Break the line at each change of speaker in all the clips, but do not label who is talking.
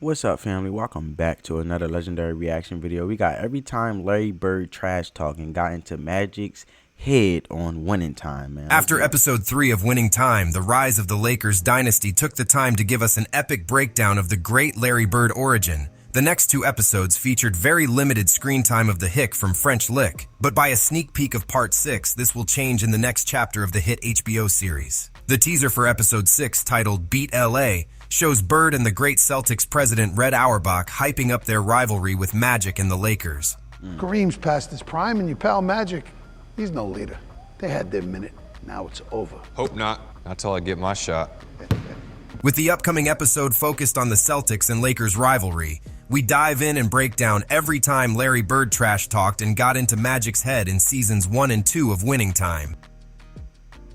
What's up, family? Welcome back to another legendary reaction video. We got every time Larry Bird trash talking got into Magic's head on Winning Time, man.
After episode 3 of Winning Time, the rise of the Lakers dynasty took the time to give us an epic breakdown of the great Larry Bird origin. The next 2 episodes featured very limited screen time of the hick from French Lick, but by a sneak peek of part 6, this will change in the next chapter of the hit HBO series. The teaser for episode 6, titled Beat LA, shows Bird and the great Celtics president Red Auerbach hyping up their rivalry with Magic and the Lakers.
Kareem's past his prime, and your pal Magic, he's no leader. They had their minute. Now it's over.
Hope not. Not till I get my shot.
With the upcoming episode focused on the Celtics and Lakers rivalry, we dive in and break down every time Larry Bird trash talked and got into Magic's head in seasons 1 and 2 of Winning Time.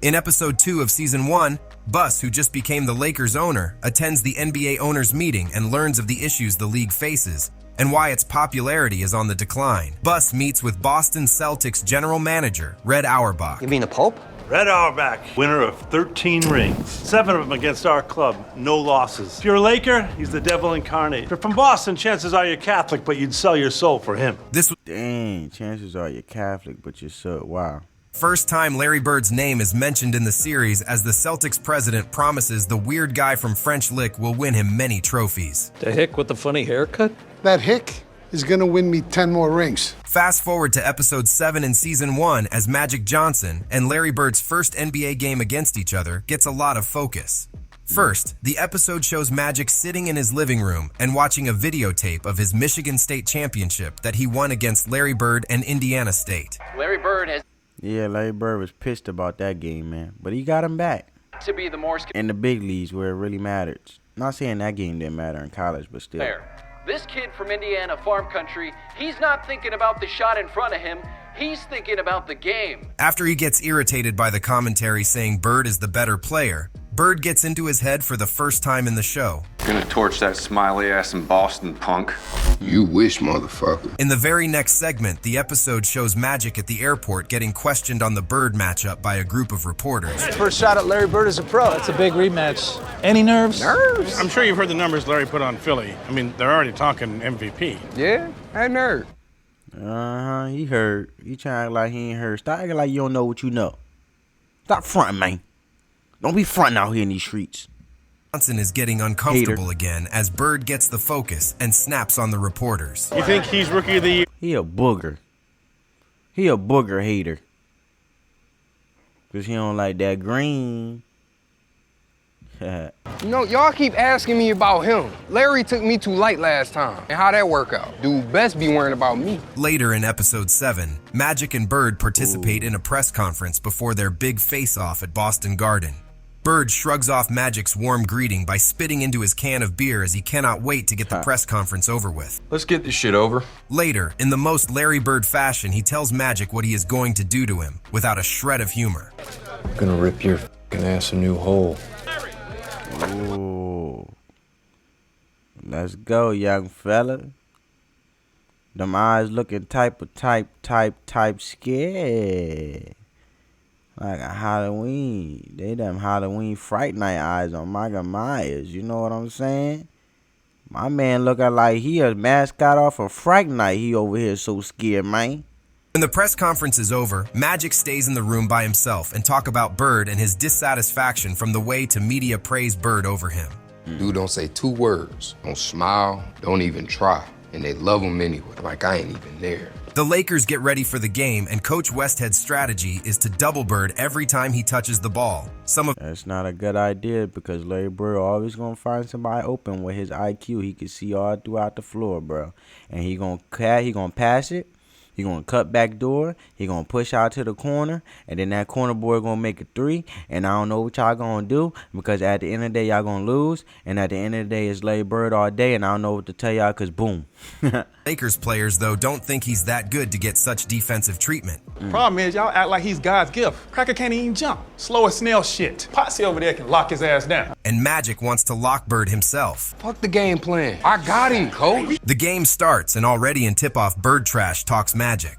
In episode 2 of season 1, Bus, who just became the Lakers owner, attends the NBA owners meeting and learns of the issues the league faces and why its popularity is on the decline. Bus meets with Boston Celtics general manager Red Auerbach.
You mean the Pope?
Red Auerbach, winner of 13 rings. 7 of them against our club, no losses. If you're a Laker, he's the devil incarnate. If you're from Boston, chances are you're Catholic, but you'd sell your soul for him.
Dang, chances are you're Catholic, but you're so, wow.
First time Larry Bird's name is mentioned in the series as the Celtics president promises the weird guy from French Lick will win him many trophies.
The hick with the funny haircut?
That hick is gonna win me 10 more rings.
Fast forward to episode 7 in season 1 as Magic Johnson and Larry Bird's first NBA game against each other gets a lot of focus. First, the episode shows Magic sitting in his living room and watching a videotape of his Michigan State championship that he won against Larry Bird and Indiana State.
Larry Bird has
Yeah, Larry Bird was pissed about that game, man. But he got him back.
to be the more
In the big leagues where it really matters. Not saying that game didn't matter in college, but still.
fair. This kid from Indiana farm country, he's not thinking about the shot in front of him. He's thinking about the game.
After he gets irritated by the commentary saying Bird is the better player, Bird gets into his head for the first time in the show.
Gonna torch that smiley ass in Boston, punk.
You wish, motherfucker.
In the very next segment, the episode shows Magic at the airport getting questioned on the Bird matchup by a group of reporters.
First shot at Larry Bird as a pro.
It's a big rematch. Any nerves?
Nerves?
I'm sure you've heard the numbers Larry put on Philly. I mean, they're already talking MVP.
Yeah, I nerd.
He heard. He trying to act like he ain't heard. Stop acting like you don't know what you know. Stop fronting, man. Don't be fronting out here in these streets.
Johnson is getting uncomfortable again as Bird gets the focus and snaps on the reporters.
You think he's rookie of the year?
He a booger. He a booger hater. Because he don't like that green.
You know, y'all keep asking me about him. Larry took me too light last time. And how'd that work out? Dude best be worrying about me.
Later in episode 7, Magic and Bird participate in a press conference before their big face-off at Boston Garden. Bird shrugs off Magic's warm greeting by spitting into his can of beer as he cannot wait to get the press conference over with.
Let's get this shit over.
Later, in the most Larry Bird fashion, he tells Magic what he is going to do to him, without a shred of humor.
I'm gonna rip your f***ing ass a new hole.
Ooh. Let's go, young fella. Them eyes looking type scared. Like a Halloween. They them Halloween Fright Night eyes on Michael Myers. You know what I'm saying? My man looking like he a mascot off of Fright Night. He over here so scared, man.
When the press conference is over, Magic stays in the room by himself and talk about Bird and his dissatisfaction from the way to media praise Bird over him.
Dude don't say 2 words. Don't smile, don't even try. And they love him anyway, like I ain't even there.
The Lakers get ready for the game, and Coach Westhead's strategy is to double Bird every time he touches the ball.
That's not a good idea because Larry Bird always gonna find somebody open with his IQ. He can see all throughout the floor, bro. And he gonna pass it. He gonna cut back door. He gonna push out to the corner, and then that corner boy gonna make a 3. And I don't know what y'all gonna do because at the end of the day y'all gonna lose. And at the end of the day it's Larry Bird all day, and I don't know what to tell y'all because boom.
Lakers players though don't think he's that good to get such defensive treatment.
Problem is, y'all act like he's God's gift. Cracker can't even jump. Slow as snail shit. Potsy over there can lock his ass down.
And Magic wants to lock Bird himself.
Fuck the game plan. I got him, coach.
The game starts, and already in tip-off, Bird trash talks Magic.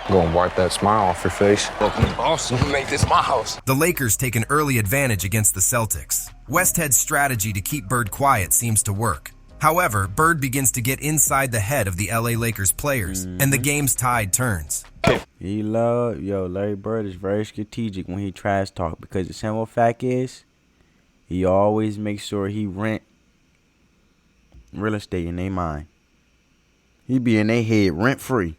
Gonna wipe that smile off your face.
Welcome to Boston. Make this my house.
The Lakers take an early advantage against the Celtics. Westhead's strategy to keep Bird quiet seems to work. However, Bird begins to get inside the head of the LA Lakers players, and the game's tide turns.
Larry Bird is very strategic when he trash talk, because the simple fact is, he always makes sure he rent real estate in their mind. He be in their head rent free.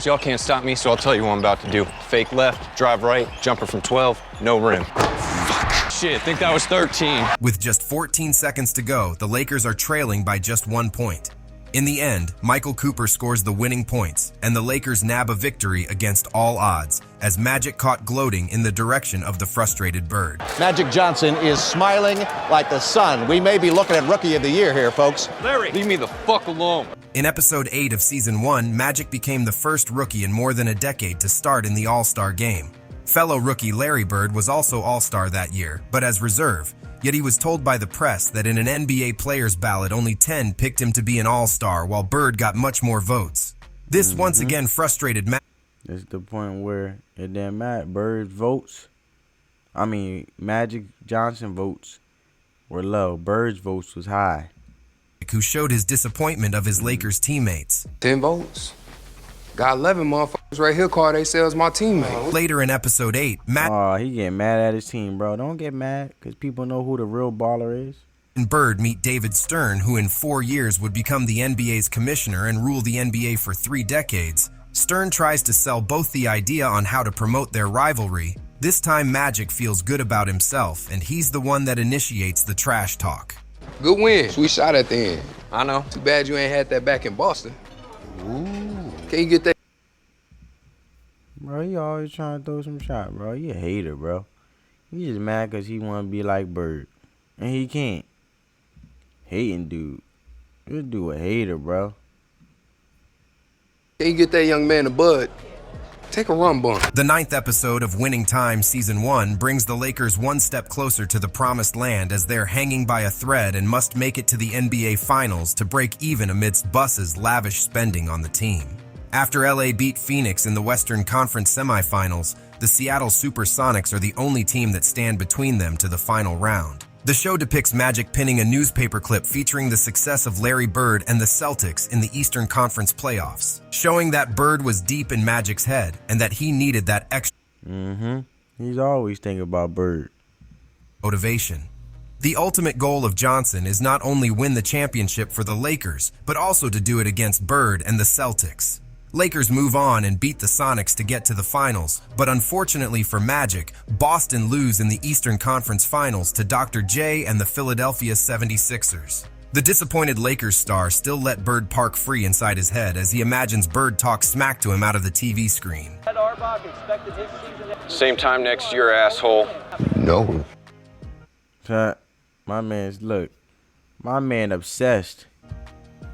Y'all can't stop me, so I'll tell you what I'm about to do. Fake left, drive right, jumper from 12, no rim. Fuck. Shit, think that was 13.
With just 14 seconds to go, the Lakers are trailing by just 1 point. In the end, Michael Cooper scores the winning points, and the Lakers nab a victory against all odds, as Magic caught gloating in the direction of the frustrated Bird.
Magic Johnson is smiling like the sun. We may be looking at Rookie of the Year here, folks.
Larry, leave me the fuck alone.
In episode 8 of season 1, Magic became the first rookie in more than a decade to start in the All-Star game. Fellow rookie Larry Bird was also All-Star that year, but as reserve. Yet he was told by the press that in an NBA players ballot, only 10 picked him to be an All-Star, while Bird got much more votes. This once again frustrated Magic.
That's the point where it didn't matter. Magic Johnson votes were low. Bird's votes was high.
Who showed his disappointment of his Lakers teammates.
10 votes. Got 11 motherfuckers right here call themselves my teammate.
Later in episode 8,
he getting mad at his team, bro. Don't get mad, because people know who the real baller is.
and Bird meet David Stern, who in 4 years would become the NBA's commissioner and rule the NBA for 3 decades. Stern tries to sell both the idea on how to promote their rivalry. This time Magic feels good about himself, and he's the one that initiates the trash talk.
Good win. Sweet shot at the end.
I know.
Too bad you ain't had that back in Boston. Ooh. Can you get that?
Bro, he always trying to throw some shot, bro. You a hater, bro. He just mad because he want to be like Bird. And he can't. Hating dude. This dude a hater, bro.
Can you get that young man a bud? Take a run bump.
The 9th episode of Winning Time Season 1 brings the Lakers one step closer to the promised land as they're hanging by a thread and must make it to the NBA Finals to break even amidst Buss's lavish spending on the team. After LA beat Phoenix in the Western Conference semifinals, the Seattle Supersonics are the only team that stand between them to the final round. The show depicts Magic pinning a newspaper clip featuring the success of Larry Bird and the Celtics in the Eastern Conference playoffs, showing that Bird was deep in Magic's head and that he needed that extra
He's always thinking about Bird.
Motivation. The ultimate goal of Johnson is not only win the championship for the Lakers, but also to do it against Bird and the Celtics. Lakers move on and beat the Sonics to get to the finals, but unfortunately for Magic, Boston lose in the Eastern Conference Finals to Dr. J and the Philadelphia 76ers. The disappointed Lakers star still let Bird park free inside his head as he imagines Bird talk smack to him out of the TV screen.
Auerbach expected his season.
Same time next year, asshole.
No.
My man obsessed.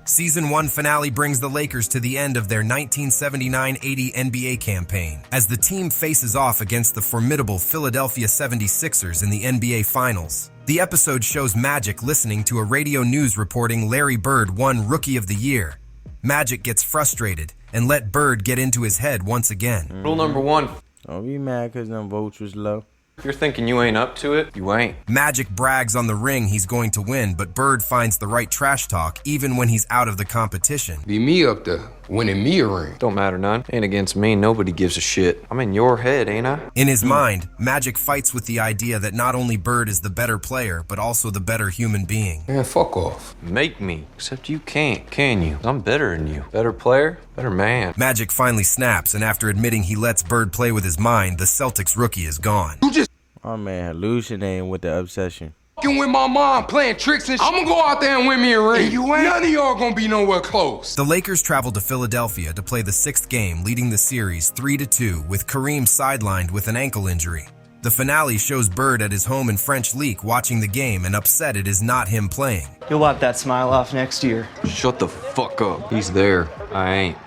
Season 1 finale brings the Lakers to the end of their 1979-80 NBA campaign, as the team faces off against the formidable Philadelphia 76ers in the NBA Finals. The episode shows Magic listening to a radio news reporting Larry Bird won Rookie of the Year. Magic gets frustrated and let Bird get into his head once again.
Rule number 1.
Don't be mad because them votes was low.
If you're thinking you ain't up to it, you ain't.
Magic brags on the ring he's going to win, but Bird finds the right trash talk even when he's out of the competition.
Be me up there, winning me a ring.
Don't matter none. Ain't against me, nobody gives a shit. I'm in your head, ain't I?
In his mind, Magic fights with the idea that not only Bird is the better player, but also the better human being.
Man, fuck off.
Make me. Except you can't, can you? I'm better than you. Better player, better man.
Magic finally snaps, and after admitting he lets Bird play with his mind, the Celtics rookie is gone.
You just
My man hallucinating with the obsession.
fucking with my mom playing tricks and shit. I'm gonna go out there and win me a ring. You ain't. None of y'all gonna be nowhere close.
The Lakers travel to Philadelphia to play the 6th game, leading the series 3-2, with Kareem sidelined with an ankle injury. The finale shows Bird at his home in French League watching the game and upset it is not him playing.
You'll wipe that smile off next year.
Shut the fuck up. He's there. I ain't.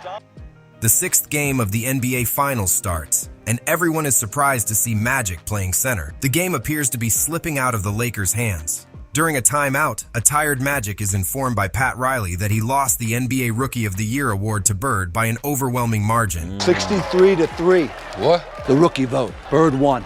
The 6th game of the NBA Finals starts, and everyone is surprised to see Magic playing center. The game appears to be slipping out of the Lakers' hands. During a timeout, a tired Magic is informed by Pat Riley that he lost the NBA Rookie of the Year award to Bird by an overwhelming margin.
63-3.
What?
The rookie vote. Bird won.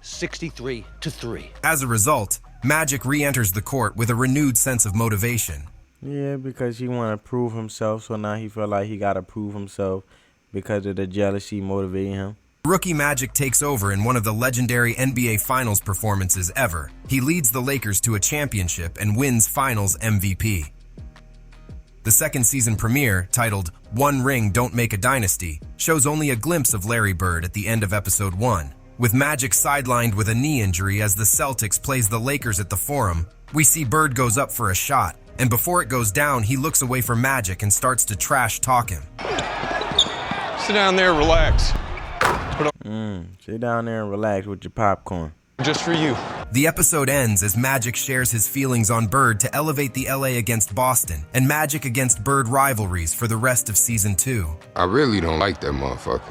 63-3.
As a result, Magic re-enters the court with a renewed sense of motivation.
Yeah, because he want to prove himself, so now he feel like he got to prove himself because of the jealousy motivating him.
Rookie Magic takes over in one of the legendary NBA Finals performances ever. He leads the Lakers to a championship and wins Finals MVP. The second season premiere, titled One Ring Don't Make a Dynasty, shows only a glimpse of Larry Bird at the end of episode 1. With Magic sidelined with a knee injury as the Celtics plays the Lakers at the Forum, we see Bird goes up for a shot, and before it goes down, he looks away from Magic and starts to trash talk him.
Sit down there, relax.
Sit down there and relax with your popcorn.
Just for you.
The episode ends as Magic shares his feelings on Bird to elevate the LA against Boston and Magic against Bird rivalries for the rest of season 2.
I really don't like that motherfucker.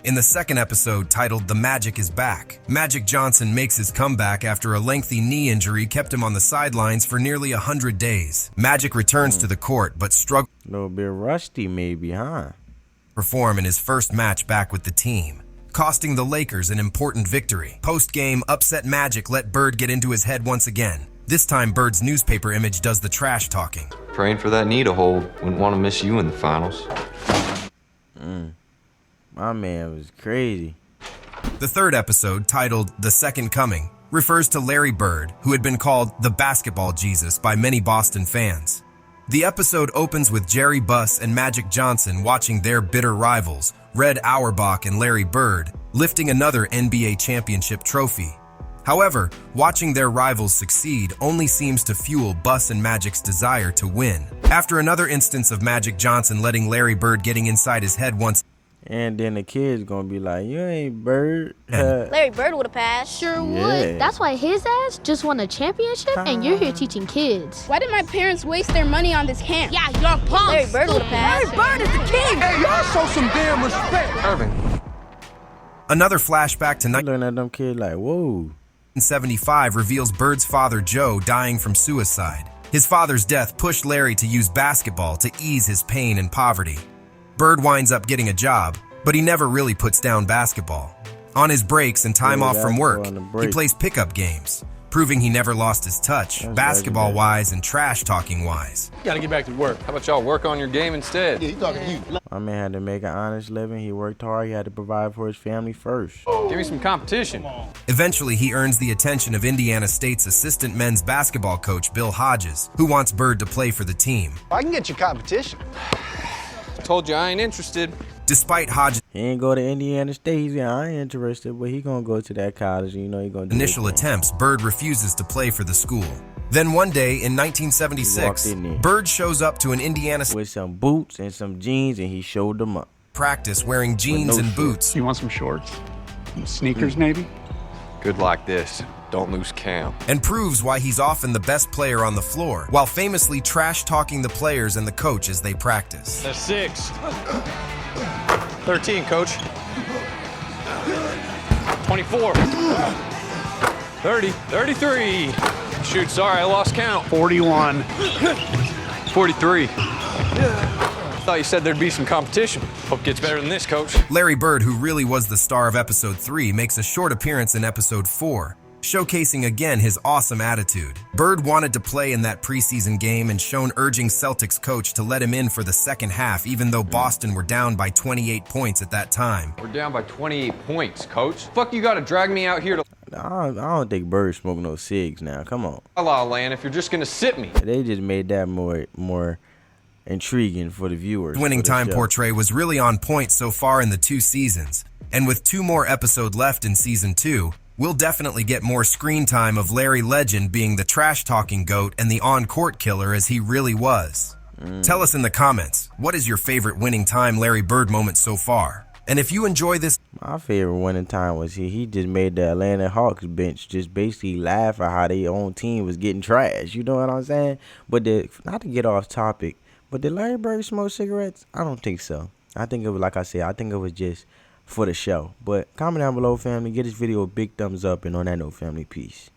In the second episode, titled The Magic is Back, Magic Johnson makes his comeback after a lengthy knee injury kept him on the sidelines for nearly 100 days. Magic returns to the court but struggles
A little bit rusty maybe, huh?
to perform in his first match back with the team, costing the Lakers an important victory. Post-game, upset Magic let Bird get into his head once again. This time, Bird's newspaper image does the trash talking.
Praying for that knee to hold. Wouldn't want to miss you in the finals.
My man was crazy.
The third episode, titled The Second Coming, refers to Larry Bird, who had been called the basketball Jesus by many Boston fans. The episode opens with Jerry Buss and Magic Johnson watching their bitter rivals, Red Auerbach and Larry Bird, lifting another NBA championship trophy. However, watching their rivals succeed only seems to fuel Buss and Magic's desire to win. After another instance of Magic Johnson letting Larry Bird getting inside his head once,
and then the kid's gonna be like, you ain't Bird.
Larry Bird would have passed.
Sure
Yeah.
would. That's why his ass just won a championship and you're here teaching kids.
Why did my parents waste their money on this camp?
Yeah, you're punks.
Larry Bird would have passed.
Larry Bird is the king.
Hey, y'all show some damn respect.
Irving.
another flashback to
Looking at them kids like, whoa.
1975 reveals Bird's father Joe dying from suicide. His father's death pushed Larry to use basketball to ease his pain and poverty. Bird winds up getting a job, but he never really puts down basketball. On his breaks and time off from work, he plays pickup games, proving he never lost his touch, basketball-wise and trash-talking-wise.
You gotta get back to work. How about y'all work on your game instead?
Yeah, he's talking to you.
My man had to make an honest living. He worked hard. He had to provide for his family first.
Give me some competition.
Eventually, he earns the attention of Indiana State's assistant men's basketball coach, Bill Hodges, who wants Bird to play for the team.
I can get you competition.
Told you I ain't interested.
Despite Hodges'
He ain't go to Indiana State. He's like, I ain't interested, but he gonna go to that college. You know he gonna do
initial attempts, Bird refuses to play for the school. Then one day in 1976, Bird shows up to an Indiana
with some boots and some jeans, and he showed them up.
Practice wearing jeans and boots.
You want some shorts? Some sneakers, maybe?
Good like this. Don't lose count.
And proves why he's often the best player on the floor, while famously trash-talking the players and the coach as they practice.
That's 6. 13, coach. 24. 30. 33. Shoot, sorry, I lost count.
41.
43. Thought you said there'd be some competition. Hope it gets better than this, coach.
Larry Bird, who really was the star of episode 3, makes a short appearance in episode 4, showcasing again his awesome attitude. Bird wanted to play in that preseason game and shown urging Celtics coach to let him in for the second half, even though Boston were down by 28 points at that time.
We're down by 28 points, coach. Fuck you gotta drag me out here to
I don't think Bird smoking no cigs now. Come on.
La Land if you're just gonna sit me.
They just made that more intriguing for the viewers.
Winning time portray was really on point so far in the 2 seasons, and with 2 more episodes left in season 2, we'll definitely get more screen time of Larry Legend being the trash-talking GOAT and the on-court killer as he really was. Tell us in the comments, what is your favorite winning time Larry Bird moment so far? And if you enjoy this...
My favorite winning time was he just made the Atlanta Hawks bench just basically laugh at how their own team was getting trash. You know what I'm saying? But not to get off topic, but did Larry Bird smoke cigarettes? I don't think so. I think it was, like I said, I think it was just for the show. But comment down below, family. Get this video a big thumbs up. And on that note, family, peace.